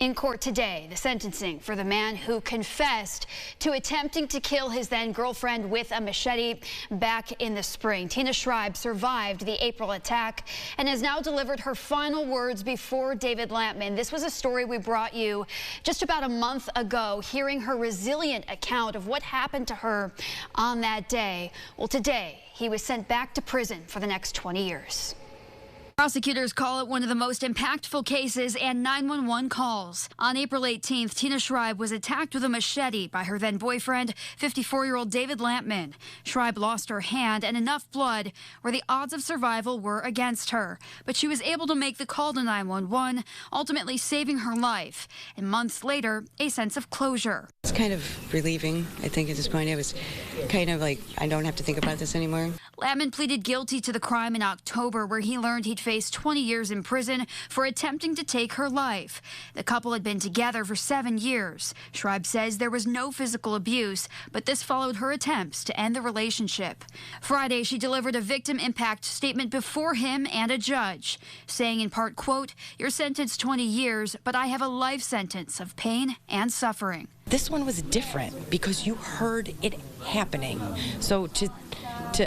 In court today, the sentencing for the man who confessed to attempting to kill his then-girlfriend with a machete back in the spring. Tina Schreiber survived the April attack and has now delivered her final words before David Lampman. This was a story we brought you just about a month ago, hearing her resilient account of what happened to her on that day. Well, today, he was sent back to prison for the next 20 years. Prosecutors call it one of the most impactful cases and 911 calls. On April 18th, Tina Schreiber was attacked with a machete by her then-boyfriend, 54-year-old David Lampman. Schreiber lost her hand and enough blood where the odds of survival were against her. But she was able to make the call to 911, ultimately saving her life. And months later, a sense of closure. It's kind of relieving, I think, at this point. It was kind of like, I don't have to think about this anymore. Lampman pleaded guilty to the crime in October, where he learned he'd face 20 years in prison for attempting to take her life. The couple had been together for 7 years. Schreiber says there was no physical abuse, but this followed her attempts to end the relationship. Friday, she delivered a victim impact statement before him and a judge, saying in part, quote, "You're sentenced 20 years, but I have a life sentence of pain and suffering." This one was different because you heard it happening. So to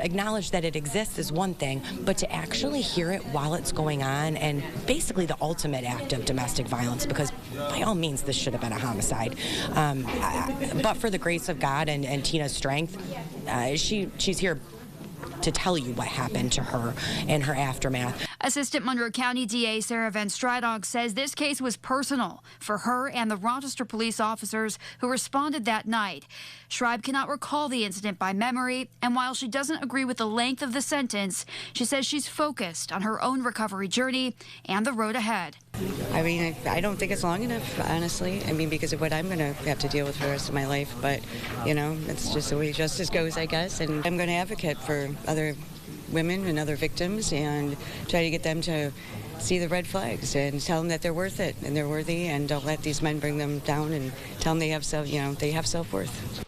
acknowledge that it exists is one thing, but to actually hear it while it's going on, and basically the ultimate act of domestic violence, because by all means this should have been a homicide. But for the grace of God and Tina's strength, she's here to tell you what happened to her and her aftermath. Assistant Monroe County DA Sarah Van Stradog says this case was personal for her and the Rochester police officers who responded that night. Schreiber cannot recall the incident by memory, and while she doesn't agree with the length of the sentence, she says she's focused on her own recovery journey and the road ahead. I mean, I don't think it's long enough, honestly. I mean, because of what I'm going to have to deal with for the rest of my life. But, you know, that's just the way justice goes, I guess. And I'm going to advocate for other women and other victims and try to get them to see the red flags and tell them that they're worth it and they're worthy, and don't let these men bring them down, and tell them they have self-worth.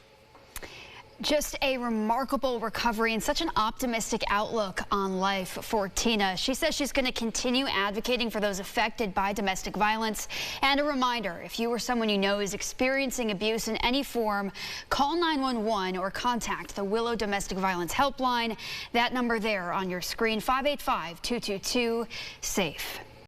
Just a remarkable recovery and such an optimistic outlook on life for Tina. She says she's going to continue advocating for those affected by domestic violence. And a reminder, if you or someone you know is experiencing abuse in any form, call 911 or contact the Willow Domestic Violence Helpline. That number there on your screen, 585-222-SAFE.